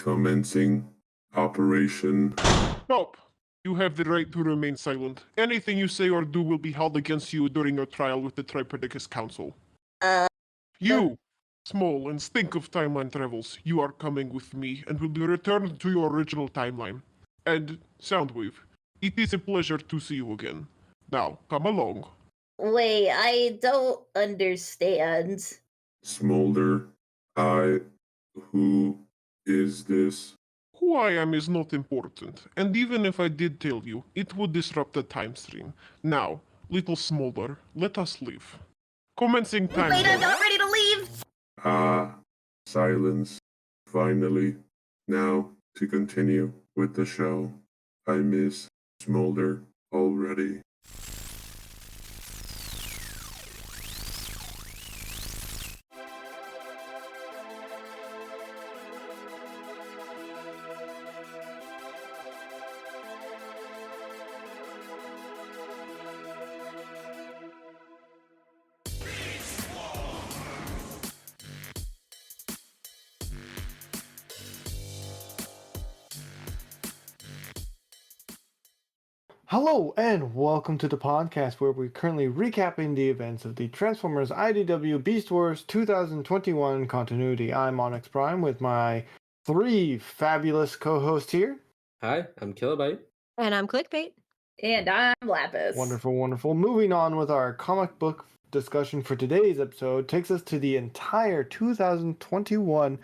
Commencing operation. Stop! You have the right to remain silent. Anything you say or do will be held against you during your trial with the Tripredicus Council. You, small and stink of timeline travels, you are coming with me and will be returned to your original timeline. And, Soundwave, it is a pleasure to see you again. Now, come along. Wait, I don't understand. Smolder. Who is this? Who I am is not important, and even if I did tell you, it would disrupt the time stream. Now, little Smolder, let us leave. Commencing time. Wait, I'm not ready to leave! Silence. Finally. Now, to continue with the show. I miss Smolder already. Hello and welcome to the podcast where we're currently recapping the events of the Transformers IDW Beast Wars 2021 continuity. I'm Onyx Prime with my three fabulous co-hosts here. Hi, I'm Kilobyte. And I'm Clickbait. And I'm Lapis. Wonderful, wonderful. Moving on with our comic book discussion for today's episode takes us to the entire 2021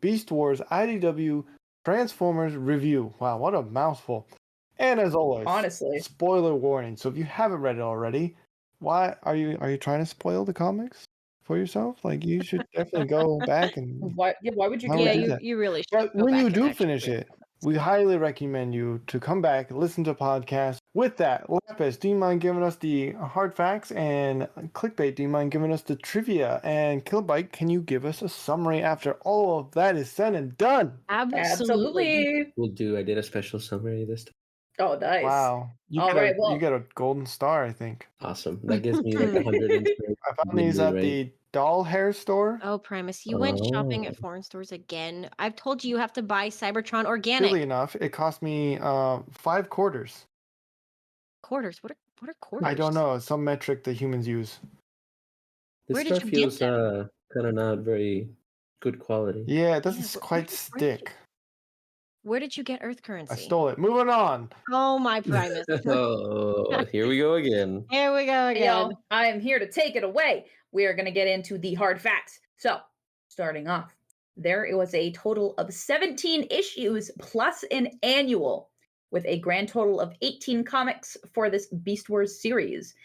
Beast Wars IDW Transformers review. Wow, what a mouthful. And as always, Honestly, spoiler warning. So if you haven't read it already, why are you trying to spoil the comics for yourself? Like, you should definitely go back and why would you Why do would that? you do that? You really should. But go when back you and do actually finish read it, we highly recommend you to come back, listen to podcasts. With that, Lapis, do you mind giving us the hard facts? And Clickbait, do you mind giving us the trivia? And Killbite, can you give us a summary after all of that is said and done? Absolutely. Will do. I did a special summary this time. Oh, nice. Wow. You All get right, you get a golden star, I think. Awesome. That gives me like 100 and I found these at the doll hair store. Oh, Primus, you went shopping at foreign stores again. I've told you have to buy Cybertron organic. Silly enough, it cost me 5 quarters. Quarters? What are quarters? I don't know. It's some metric that humans use. This Where did stuff you get feels them? kind of not very good quality. Yeah, it doesn't Yeah, quite where stick. Where did you get Earth currency? I stole it. Moving on. Oh, my Primus. Oh, here we go again. Here we go Hey, again. y'all, I am here to take it away. We are going to get into the hard facts. So, starting off, there was a total of 17 issues plus an annual, with a grand total of 18 comics for this Beast Wars series.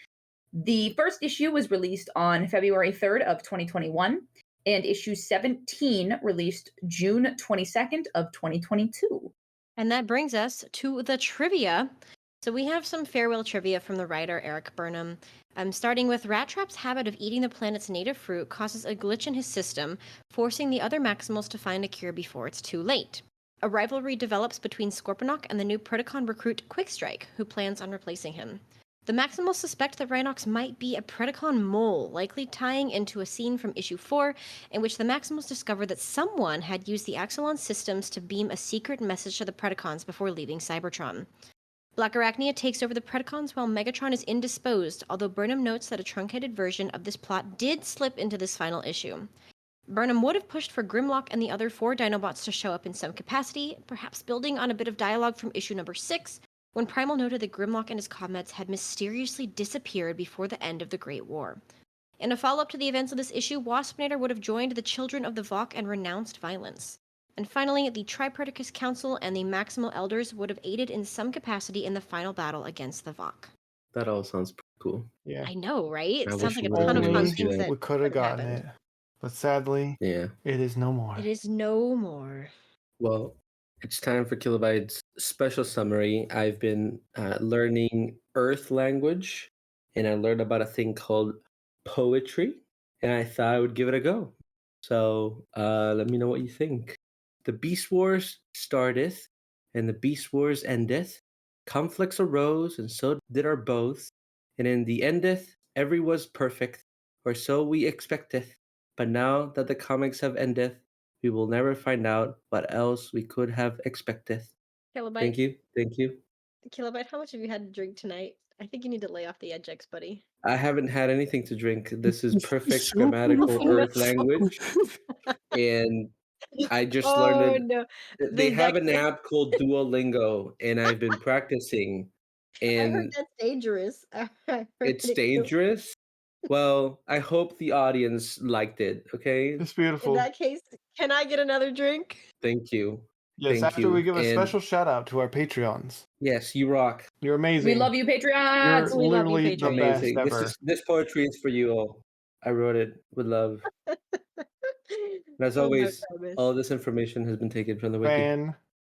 The first issue was released on February 3rd of 2021, and issue 17 released June 22nd of 2022. And that brings us to the trivia. So we have some farewell trivia from the writer Eric Burnham. Starting with Rat Trap's habit of eating the planet's native fruit causes a glitch in his system, forcing the other Maximals to find a cure before it's too late. A rivalry develops between Scorponok and the new Predacon recruit Quickstrike, who plans on replacing him. The Maximals suspect that Rhinox might be a Predacon mole, likely tying into a scene from issue 4, in which the Maximals discover that someone had used the Axelon systems to beam a secret message to the Predacons before leaving Cybertron. Black Arachnia takes over the Predacons while Megatron is indisposed, although Burnham notes that a truncated version of this plot did slip into this final issue. Burnham would have pushed for Grimlock and the other 4 Dinobots to show up in some capacity, perhaps building on a bit of dialogue from issue number 6, when Primal noted that Grimlock and his comrades had mysteriously disappeared before the end of the Great War. In a follow-up to the events of this issue, Waspinator would have joined the Children of the Vok and renounced violence. And finally, the Tripredicus Council and the Maximal Elders would have aided in some capacity in the final battle against the Vok. That all sounds pretty cool. Yeah. I know, right? It I sounds wish like a we ton of would've fun been able to things see that We could have could have gotten happened. it. But sadly, Yeah. it is no more. It is no more. Well, it's time for Kilobyte's special summary. I've been learning Earth language, and I learned about a thing called poetry, and I thought I would give it a go. So let me know what you think. The Beast Wars starteth, and the Beast Wars endeth. Conflicts arose, and so did our both. And in the endeth, every was perfect, or so we expecteth. But now that the comics have endeth, We will never find out what else we could have expected. Thank you. Thank you. Kilobyte, how much have you had to drink tonight? I think you need to lay off the edgex, buddy. I haven't had anything to drink. This is perfect So grammatical beautiful. Earth language. And I just learned Oh it. no. They have an That- app called Duolingo, and I've been practicing. I heard And that's dangerous. I heard it's it could- dangerous. Well, I hope the audience liked it. Okay. It's In beautiful. that case, can I get another drink? Thank you. Yes, Thank after you. we give a And special shout out to our Patreons. yes, you rock. You're amazing. We love you, You're Patreons. We love you, literally the Patreons. best Amazing. ever. This poetry is for you all. I wrote it with love. And as always, all this information has been taken from the wiki.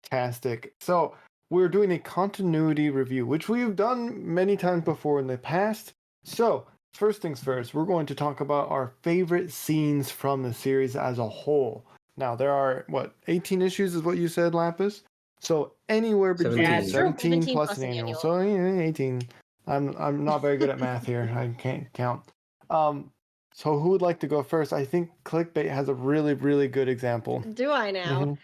Fantastic. So we're doing a continuity review, which we've done many times before in the past. So first things first, we're going to talk about our favorite scenes from the series as a whole. Now there are 18 issues is what you said, Lapis? So anywhere between 17. 17 plus plus an an annual. annual. So yeah, 18. I'm not very good at math here. I can't count. So who would like to go first? I think Clickbait has a really, really good example. Do I now?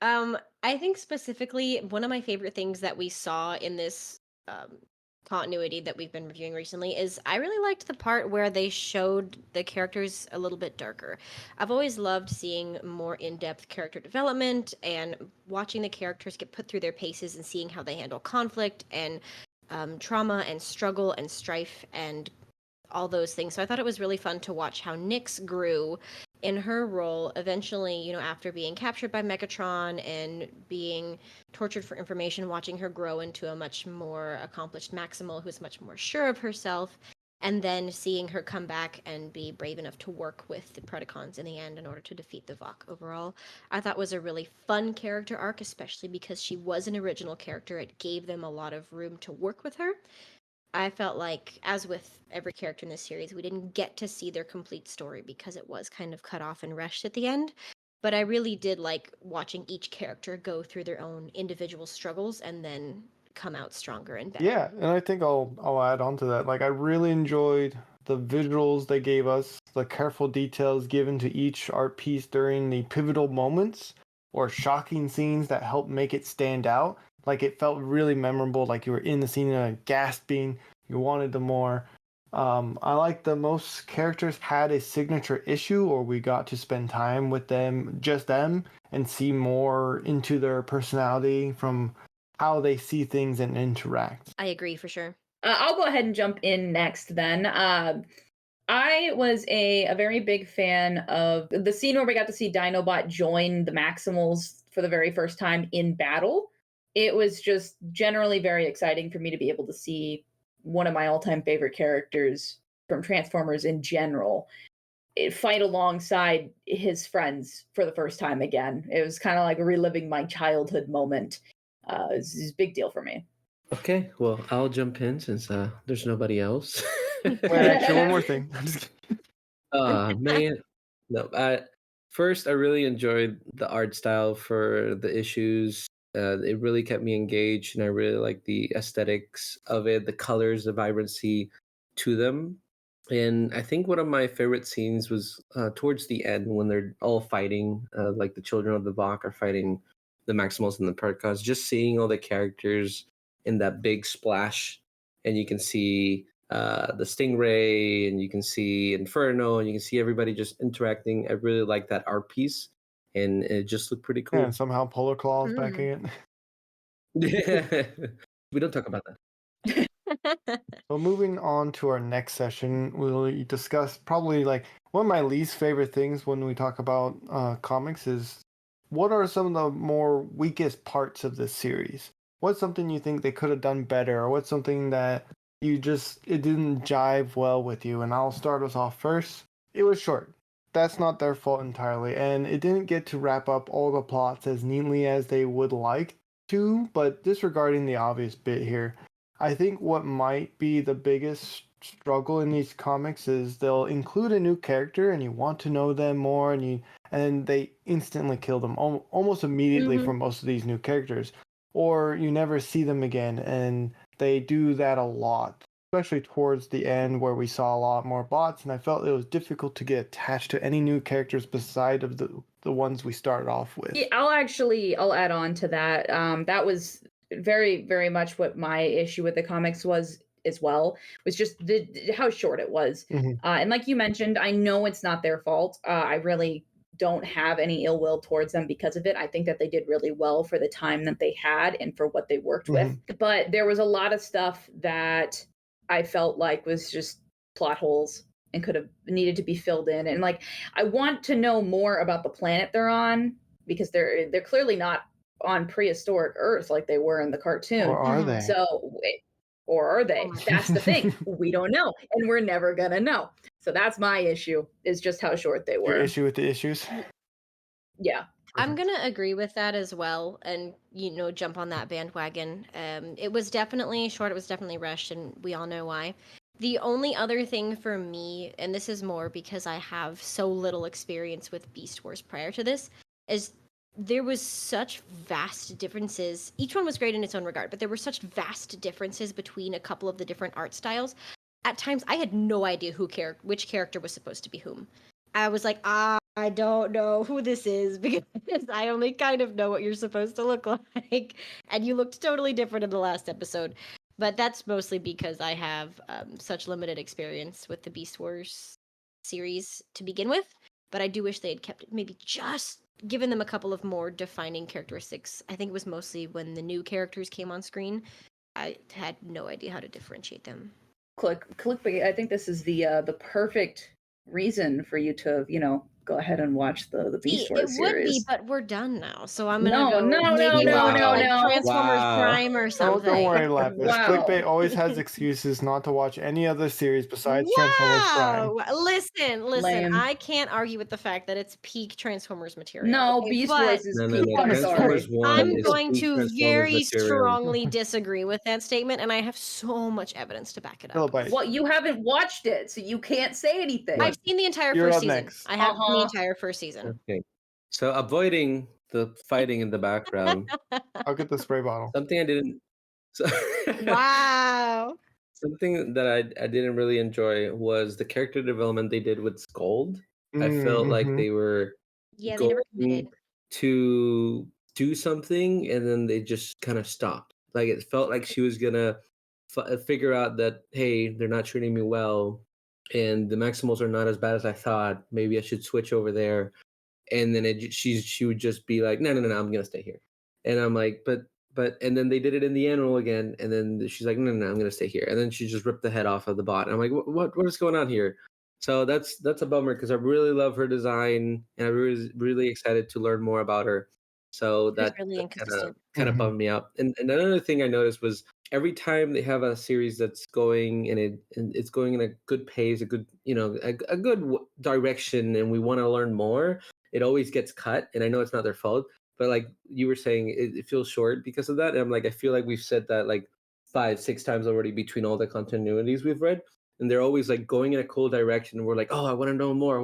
Mhm. I think specifically one of my favorite things that we saw in this continuity that we've been reviewing recently is I really liked the part where they showed the characters a little bit darker. I've always loved seeing more in-depth character development and watching the characters get put through their paces and seeing how they handle conflict and trauma and struggle and strife and all those things. So I thought it was really fun to watch how Nyx grew in her role eventually, after being captured by Megatron and being tortured for information, watching her grow into a much more accomplished Maximal who's much more sure of herself, and then seeing her come back and be brave enough to work with the Predacons in the end in order to defeat the Vok overall. I thought was a really fun character arc, especially because she was an original character. It gave them a lot of room to work with her. I felt like, as with every character in this series, we didn't get to see their complete story because it was kind of cut off and rushed at the end. But I really did like watching each character go through their own individual struggles and then come out stronger and better. Yeah, and I think I'll add on to that. Like I really enjoyed the visuals they gave us, the careful details given to each art piece during the pivotal moments or shocking scenes that helped make it stand out. Like it felt really memorable, like you were in the scene and gasping, you wanted the more. I like the most characters had a signature issue, or we got to spend time with them, just them, and see more into their personality from how they see things and interact. I agree for sure. I'll go ahead and jump in next then. I was a very big fan of the scene where we got to see Dinobot join the Maximals for the very first time in battle. It was just generally very exciting for me to be able to see one of my all-time favorite characters from Transformers in general fight alongside his friends for the first time again. It was kind of like reliving my childhood moment. It's a big deal for me. Okay, well, I'll jump in since there's nobody else. Wait, actually, one more thing. I'm just kidding. Man. No, first, I really enjoyed the art style for the issues. It really kept me engaged, and I really like the aesthetics of it, the colors, the vibrancy to them. And I think one of my favorite scenes was towards the end when they're all fighting, like the children of the Vok are fighting the Maximals and the Predacons. Just seeing all the characters in that big splash, and you can see the Stingray, and you can see Inferno, and you can see everybody just interacting. I really like that art piece, and it just looked pretty Yeah, cool. and somehow Polar Claw's back again. Yeah. We don't talk about that. So moving on to our next session, we'll discuss probably like one of my least favorite things when we talk about comics is what are some of the more weakest parts of this series? What's something you think they could have done better, or what's something that it didn't jive well with you? And I'll start us off first. It was short. That's not their fault entirely, and it didn't get to wrap up all the plots as neatly as they would like to, but disregarding the obvious bit here, I think what might be the biggest struggle in these comics is they'll include a new character and you want to know them more, and they instantly kill them almost immediately for most of these new characters, or you never see them again, and they do that a lot. especially towards the end where we saw a lot more bots, and I felt it was difficult to get attached to any new characters beside of the ones we started off with. Yeah, I'll add on to that. That was very, very much what my issue with the comics was as well, was just how short it was. And like you mentioned, I know it's not their fault. I really don't have any ill will towards them because of it. I think that they did really well for the time that they had and for what they worked with. But there was a lot of stuff that I felt like was just plot holes and could have needed to be filled in. And like, I want to know more about the planet they're on, because they're clearly not on prehistoric Earth like they were in the cartoon. Or are they? So, or are they? That's the thing. We don't know, and we're never gonna know. So that's my issue, is just how short they were. Your issue with the issues? Yeah. I'm gonna agree with that as well, and jump on that bandwagon. It was definitely short. It was definitely rushed, and we all know why. The only other thing for me, and this is more because I have so little experience with Beast Wars prior to this, is there was such vast differences. Each one was great in its own regard, but there were such vast differences between a couple of the different art styles. At times, I had no idea which character was supposed to be whom. I was like, I don't know who this is because I only kind of know what you're supposed to look like. And you looked totally different in the last episode. But that's mostly because I have such limited experience with the Beast Wars series to begin with. But I do wish they had kept it, maybe just given them a couple of more defining characteristics. I think it was mostly when the new characters came on screen, I had no idea how to differentiate them. Clickbait, I think this is the perfect reason for you to, go ahead and watch the Beast Wars series. It would be, but we're done now, so I'm gonna No, go. no, maybe no, watch, no, like, no. Transformers Wow. Prime or something. Don't worry, Lapis. Wow. Clickbait always has excuses not to watch any other series besides Transformers Prime. Wow! Listen. Lame. I can't argue with the fact that it's peak Transformers material. No, okay, Beast but Wars is No, peak. I'm Transformers sorry. 1 I'm is going peak to Transformers very material. strongly disagree with that statement, and I have so much evidence to back it up. Kilobyte. Well, you haven't watched it, so you can't say anything. I've seen the entire You're first up season. next. I have seen the entire first season. Okay. So avoiding the fighting in the background, I'll get the spray bottle. something I didn't. So, Wow. something that I didn't really enjoy was the character development they did with Scold. I felt like they were Yeah, they never going committed. to do something and then they just kind of stopped. Like it felt like she was gonna figure out that, hey, they're not treating me well, and the Maximals are not as bad as I thought. Maybe I should switch over there. And then she would just be like, no, I'm gonna stay here. And I'm like, but and then they did it in the annual again, and then she's like, no, I'm gonna stay here. And then she just ripped the head off of the bot. And I'm like, what is going on here? So that's a bummer because I really love her design and I'm really excited to learn more about her. So It's that, really that inconsistent. kind of bummed me out. And another thing I noticed was every time they have a series that's going and it's going in a good pace, a good a good direction, and we want to learn more, it always gets cut. And I know it's not their fault, but like you were saying, it feels short because of that. And I'm like, I feel like we've said that like 5-6 times already between all the continuities we've read. And they're always like going in a cool direction. And we're like, oh, I want to know more.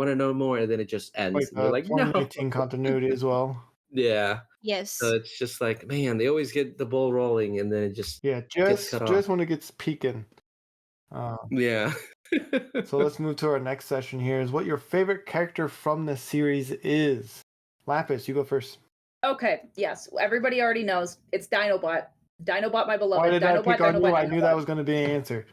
And then it just ends. Like And we're like, no. 2018 continuity as well. Yeah. Yes. So it's just like, man, they always get the ball rolling and then it just gets cut off. Just when it gets peaking. Yeah. So let's move to our next session here. Is what your favorite character from the series is. Lapis, you go first. Okay, yes. Everybody already knows. It's Dinobot. Dinobot, my beloved. Why did I pick on you? I knew Dinobot. that was going to be an answer.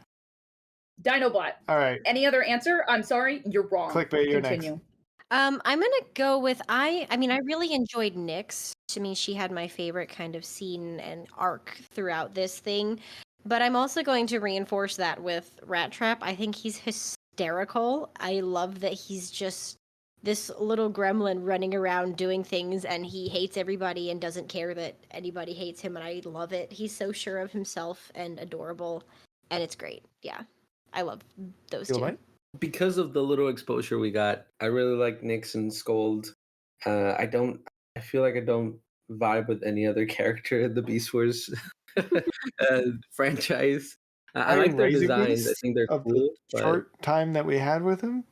Dinobot. All right. Any other answer? I'm sorry, you're wrong. Clickbait, you're Continue. next. I'm gonna go with I really enjoyed Nyx. To me, she had my favorite kind of scene and arc throughout this thing. But I'm also going to reinforce that with Rat Trap. I think he's hysterical. I love that he's just this little gremlin running around doing things, and he hates everybody and doesn't care that anybody hates him, and I love it. He's so sure of himself and adorable, and it's great. Yeah, I love those two. Right? Because of the little exposure we got, I really like Nyx and Scold. I feel like I don't vibe with any other character in the Beast Wars franchise. I like their designs. I think they're cool. The short time that we had with him.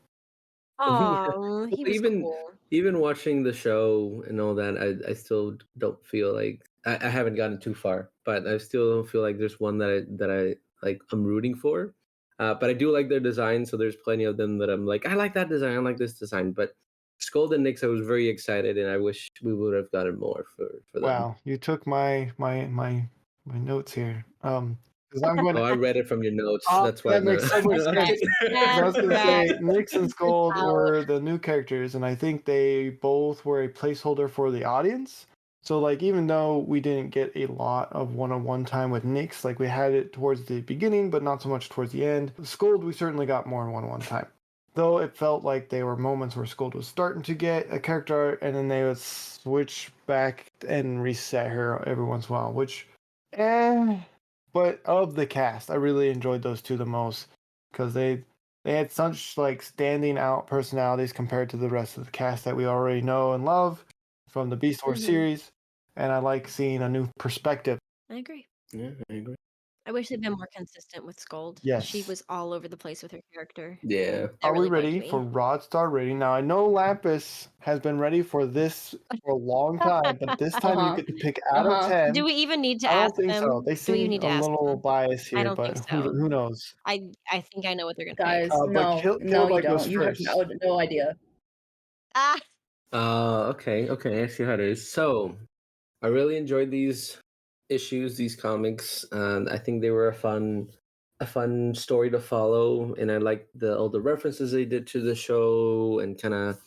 Oh, he was cool. Even watching the show and all that, I still don't feel like I haven't gotten too far, but I still don't feel like there's one that I like I'm rooting for. But I do like their design, so there's plenty of them that I'm like, I like that design, I like this design. But Scold and Nyx, I was very excited, and I wish we would have gotten more for them. Wow, you took my notes here. Because I'm going Oh, to. I read it from your notes. That's why That I'm makes so much That's sense. right. 'Cause I was going to say Nyx and Scold Wow. were the new characters, and I think they both were a placeholder for the audience. So, like, even though we didn't get a lot of one-on-one time with Nyx, like we had it towards the beginning, but not so much towards the end. Scold, we certainly got more one-on-one time. Though it felt like there were moments where Scold was starting to get a character art, and then they would switch back and reset her every once in a while, which, But of the cast, I really enjoyed those two the most because they had such like standing out personalities compared to the rest of the cast that we already know and love from the Beast Wars series, and I like seeing a new perspective. I agree. Yeah, I agree. I wish they'd been more consistent with Scold. Yes. She was all over the place with her character. Yeah. That Are really we ready bugged me. for Rod Star rating? Now I know Lapis has been ready for this for a long time, but this time you get to pick out of 10. Do we even need to I ask don't think them? so. They Do we even seem need to a ask little them? biased here, I don't but think so. who knows? I think I know what they're gonna Guys, pick. But no, you Kilobyte goes don't. You have first. no idea. Ah, Okay, I see how it is. So, I really enjoyed these issues, these comics, and I think they were a fun story to follow. And I liked all the references they did to the show and kind of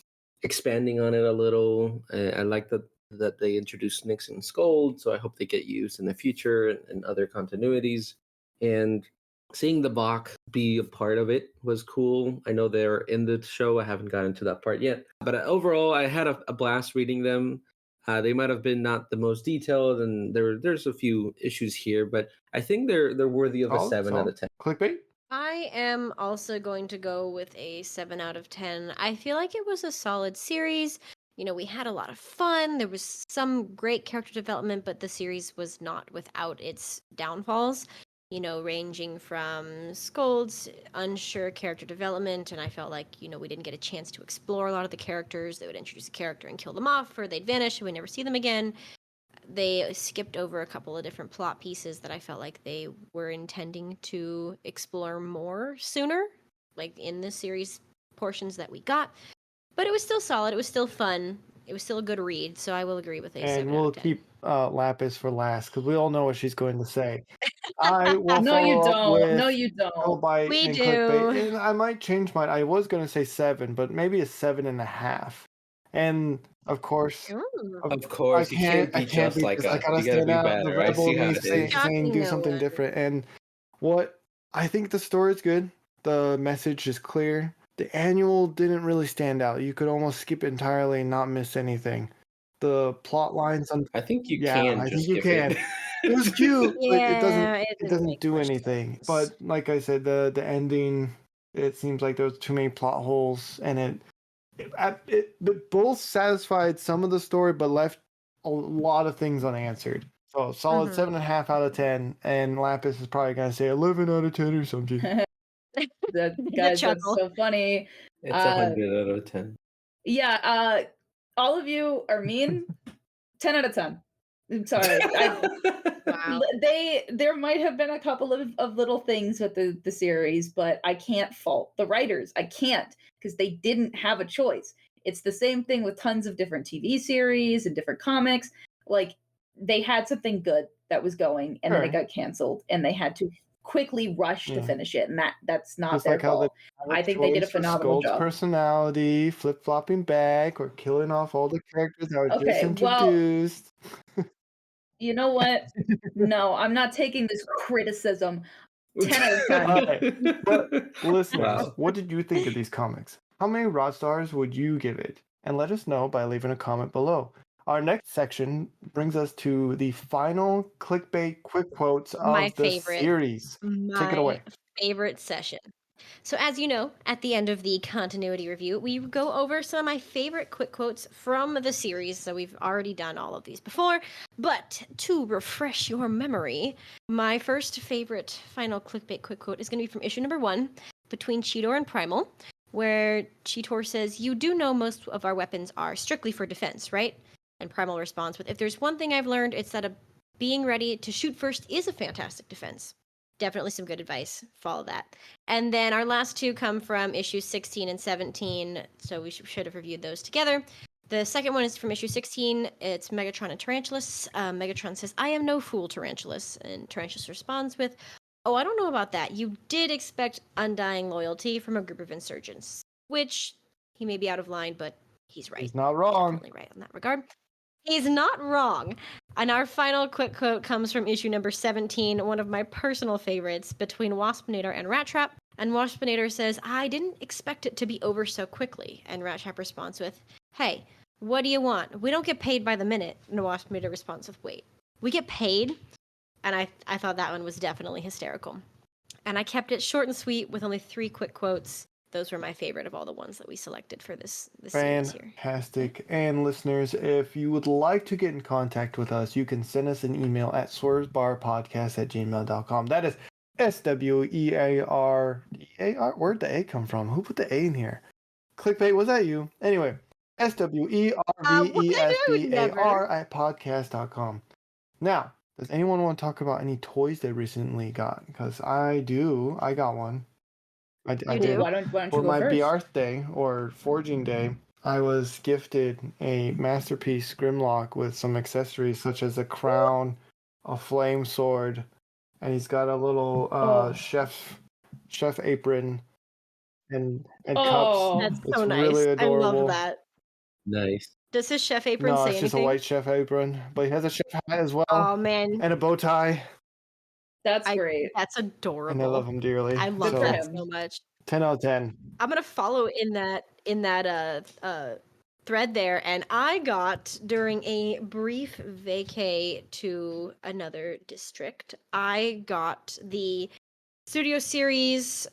expanding on it a little. I like that they introduced Nyx and Scold, so I hope they get used in the future and other continuities. And seeing the Bach be a part of it was cool. I know they're in the show. I haven't gotten to that part yet. But overall, I had a blast reading them. They might have been not the most detailed, and there's a few issues here, but I think they're worthy of a 7 out of 10. Clickbait? I am also going to go with a 7 out of 10. I feel like it was a solid series. You know, we had a lot of fun. There was some great character development, but the series was not without its downfalls. You know, ranging from Scold's unsure character development, and I felt like, you know, we didn't get a chance to explore a lot of the characters. They would introduce a character and kill them off, or they'd vanish and we'd never see them again. They skipped over a couple of different plot pieces that I felt like they were intending to explore more sooner, like in the series portions that we got. But it was still solid. It was still fun. It was still a good read, so I will agree with a 7 And out we'll of 10. keep Lapis for last because we all know what she's going to say. I will No, you follow up don't. with No, you don't. Kilobyte We and do. Clickbait, and I might change mine. I was going to say 7, but maybe a 7.5. And of course, Ooh. Of course, you can't be just be like this. I us. gotta You gotta stand be out. better. The I rebel see how in me it saying is. Shocking do no something one. different. And what I think the story is good. The message is clear. The annual didn't really stand out. You could almost skip it entirely and not miss anything. The plot lines on I think you yeah, can I just think you skip can. it. It was cute, but it Yeah, it doesn't didn't make do much anything. sense. But like I said, the ending, it seems like there was too many plot holes, and but both satisfied some of the story, but left a lot of things unanswered. So solid 7.5 out of 10, and Lapis is probably gonna say 11 out of 10 or something. That, guys, that's chuckle. so funny. It's 100 out of 10. Yeah, all of you are mean. 10 out of 10. I'm sorry. Wow. There might have been a couple of little things with the series, but I can't fault the writers. I can't, because they didn't have a choice. It's the same thing with tons of different TV series and different comics. Like, they had something good that was going, and then it got canceled, and they had to quickly rush to finish it, and that's not Just their like how fault. I think they did a phenomenal Skull's job. personality, flip-flopping back, or killing off all the characters that were just Okay, well, introduced. you know what? No, I'm not taking this criticism. 10 out of 10. Alright, but listeners, Wow. what did you think of these comics? How many Rod Stars would you give it? And let us know by leaving a comment below. Our next section brings us to the final clickbait quick quotes of My the favorite. series. Take it away. Favorite session. So, as you know, at the end of the continuity review, we go over some of my favorite quick quotes from the series. So, we've already done all of these before. But to refresh your memory, my first favorite final clickbait quick quote is going to be from issue number 1, Between Cheetor and Primal, where Cheetor says, "You do know most of our weapons are strictly for defense, right?" And Primal responds with, "If there's one thing I've learned, it's that being ready to shoot first is a fantastic defense." Definitely some good advice. Follow that. And then our last two come from issues 16 and 17. So we should have reviewed those together. The second one is from issue 16. It's Megatron and Tarantulas. Megatron says, I am no fool, Tarantulas. And Tarantulas responds with, oh, I don't know about that. You did expect undying loyalty from a group of insurgents. Which, he may be out of line, but he's right. He's not wrong. Definitely right in that regard. He's not wrong. And our final quick quote comes from issue number 17, one of my personal favorites, between Waspinator and Rat Trap. And Waspinator says, I didn't expect it to be over so quickly. And Rat Trap responds with, hey, what do you want? We don't get paid by the minute. And Waspinator responds with, wait, we get paid? And I thought that one was definitely hysterical. And I kept it short and sweet with only 3 quick quotes. Those were my favorite of all the ones that we selected for this series here. Fantastic. And listeners, if you would like to get in contact with us, you can send us an email at swervebarpodcast@gmail.com. That is SWEAR. Where'd the A come from? Who put the A in here? Clickbait, was that you? Anyway, SWERVESBAR@podcast.com. Now, does anyone want to talk about any toys they recently got? Because I do. I got one. I did. Why don't you For go my first? birthday or forging day, I was gifted a masterpiece Grimlock with some accessories such as a crown, a flame sword, and he's got a little chef apron and Oh. cups. That's It's so nice. really I adorable. love that. Nice. Does his chef apron No, say it's just a anything? white chef apron, but he has a chef hat as well Oh, man. and a bow tie, That's great. That's adorable. and I love him dearly. I love Good for that him. so much. 10 out of 10. I'm gonna follow in that thread there, and I got during a brief vacay to another district. I got the Studio Series.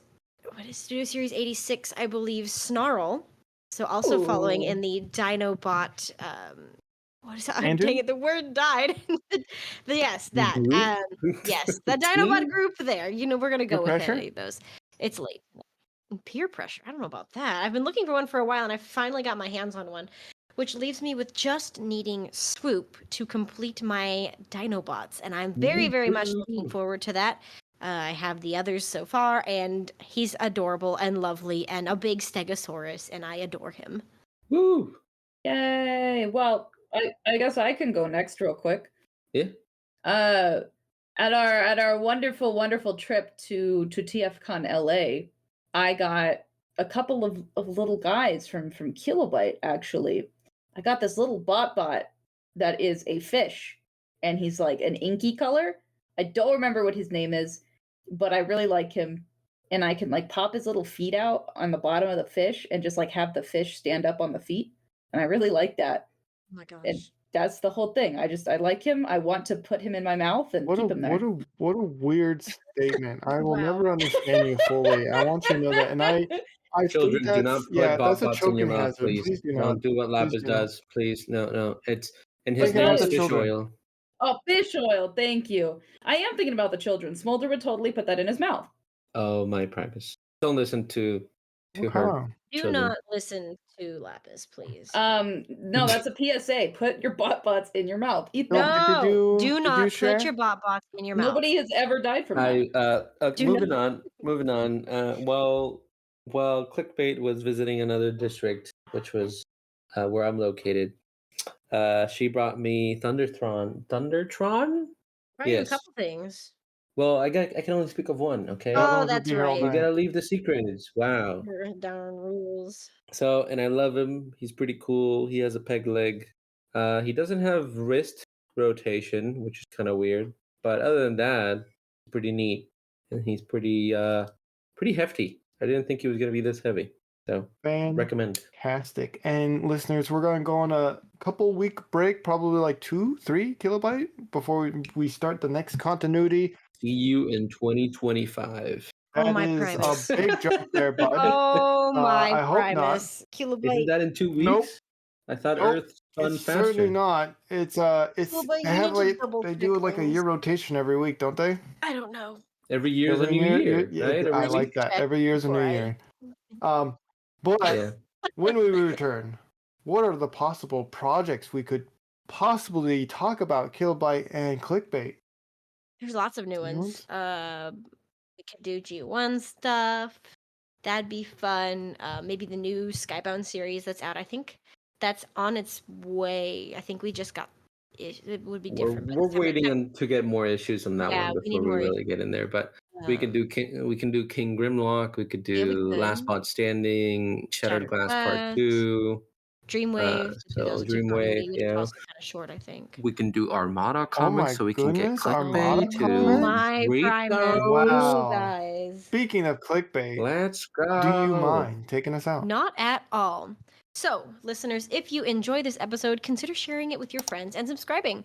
What is Studio Series 86? I believe Snarl. So also following in the Dinobot. What is that? Andrew? Dang it! The word died. Yes, that. Group? Yes, the Dinobot group there. You know, we're gonna go Peer with pressure? any of those. It's late. Peer pressure. I don't know about that. I've been looking for one for a while, and I finally got my hands on one, which leaves me with just needing Swoop to complete my Dinobots, and I'm very, very much looking forward to that. I have the others so far, and he's adorable and lovely, and a big Stegosaurus, and I adore him. Woo! Yay! Well, I guess I can go next real quick. Yeah. At our wonderful trip to TFCon LA, I got a couple of little guys from Kilobyte, actually. I got this little bot that is a fish, and he's like an inky color. I don't remember what his name is, but I really like him. And I can like pop his little feet out on the bottom of the fish and just like have the fish stand up on the feet. And I really like that. Oh my gosh. And that's the whole thing. I like him. I want to put him in my mouth and keep him there. What a weird statement. I will Wow. never understand you fully. I want you to know that. And I Children, think do not put that's a bots in your choking mouth, hazard. please. Please do not. Don't do what Please Lapis do not. does, please. No. It's and But his name is guys- fish children. oil. Oh, fish oil. Thank you. I am thinking about the children. Smolder would totally put that in his mouth. Oh, my Primus. Don't listen to What her. kind? Do children. not listen to Lapis, please. No, that's a PSA. Put your bots in your mouth. Eat them. No, did do you not share? put your bots in your mouth. Nobody has ever died from that. Do Moving on. While Clickbait was visiting another district, which was where I'm located, she brought me Thundertron. Thundertron? Right, a Yes. couple things. Well, I can only speak of one. Okay. How long Oh, will that's be here all right. You night? gotta leave the secrets. Wow. Darn rules. So, and I love him. He's pretty cool. He has a peg leg. He doesn't have wrist rotation, which is kind of weird. But other than that, pretty neat. And he's pretty hefty. I didn't think he was gonna be this heavy. So recommend. Fantastic. And listeners, we're going to go on a couple week break, probably like 2-3 kilobyte before we start the next continuity. See you in 2025. Oh, That my is Primus. a big jump there, bud. Oh my I hope not. Primus. Isn't Kilobyte. that in 2 weeks? Nope. I thought Nope. Earth spun It's faster. certainly not. It's Well, they but you have need to like double they do check like a things. year rotation every week, don't they? I don't know. Every year's a new year, yeah, right? I Every like week? that. Every year's a new Before I- year. But Yeah. when we return, what are the possible projects we could possibly talk about Kilobyte and Clickbait? There's lots of new ones. We could do G1 stuff. That'd be fun. Maybe the new Skybound series that's out. I think that's on its way. I think we just got. It would be different. We're waiting to get more issues on that one we need before we more really get in there. But we can do King Grimlock. We could do Last Pod Standing, Shattered Glass Part 2. Dreamwave. So those two Dreamwave, which is also kind of short, I think. We can do Armada Oh comics, my so we can get goodness, Armada Clickbait comics? to My read Primus, Wow. guys. Speaking of clickbait, Let's go. do you mind taking us out? Not at all. So, listeners, if you enjoy this episode, consider sharing it with your friends and subscribing.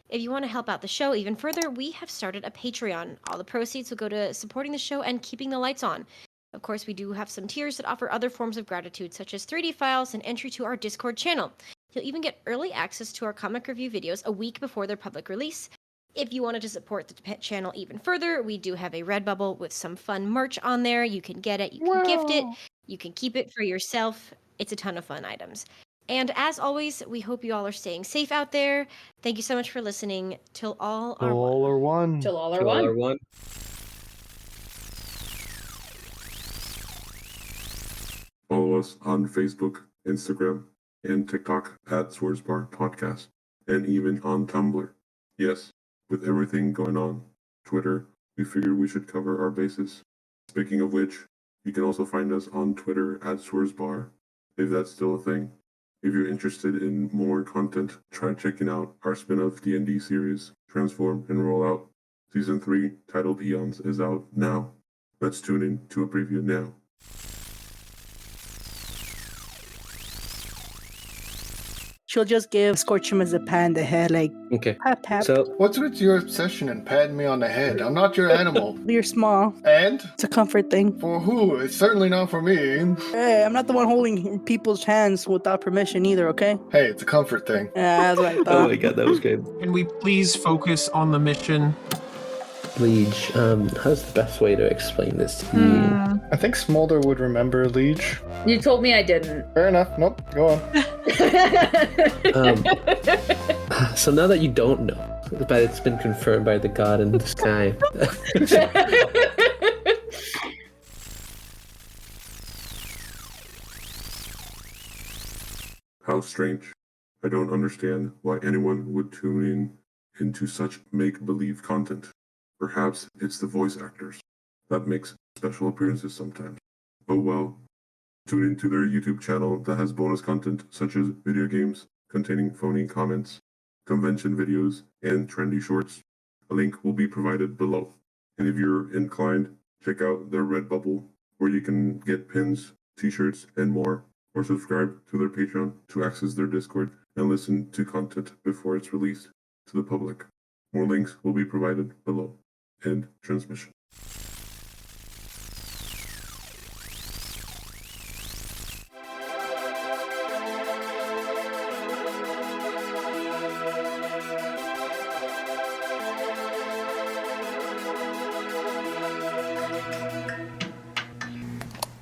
If you want to help out the show even further, we have started a Patreon. All the proceeds will go to supporting the show and keeping the lights on. Of course, we do have some tiers that offer other forms of gratitude, such as 3D files and entry to our Discord channel. You'll even get early access to our comic review videos a week before their public release. If you wanted to support the pet channel even further, we do have a Redbubble with some fun merch on there. You can get it, you can gift it, you can keep it for yourself. It's a ton of fun items. And as always, we hope you all are staying safe out there. Thank you so much for listening. Till all are one. All are one. Till all are one. Follow us on Facebook, Instagram, and TikTok at Swerve Podcast, and even on Tumblr. Yes, with everything going on, Twitter, we figured we should cover our bases. Speaking of which, you can also find us on Twitter at Swerve, if that's still a thing. If you're interested in more content, try checking out our spin-off D&D series, Transform and Roll Out. Season 3, titled Eons, is out now. Let's tune in to a preview now. She'll just give Scorchum as a pat on the head, like, Okay. pat, pat. So What's with your obsession and patting me on the head? I'm not your animal. You're small. And? It's a comfort thing. For who? It's certainly not for me. Hey, I'm not the one holding people's hands without permission either, okay? Hey, it's a comfort thing. Yeah, that's what I oh thought. my god, that was good. Can we please focus on the mission? Liege, how's the best way to explain this to you? I think Smolder would remember Liege. You told me I didn't. Fair enough. Nope. Go on. So now that you don't know, but it's been confirmed by the god in the sky. How strange. I don't understand why anyone would tune in into such make-believe content. Perhaps it's the voice actors that makes special appearances sometimes. Oh well. Tune into their YouTube channel that has bonus content such as video games containing phony comments, convention videos, and trendy shorts. A link will be provided below. And if you're inclined, check out their Redbubble, where you can get pins, t-shirts, and more, or subscribe to their Patreon to access their Discord and listen to content before it's released to the public. More links will be provided below. End transmission.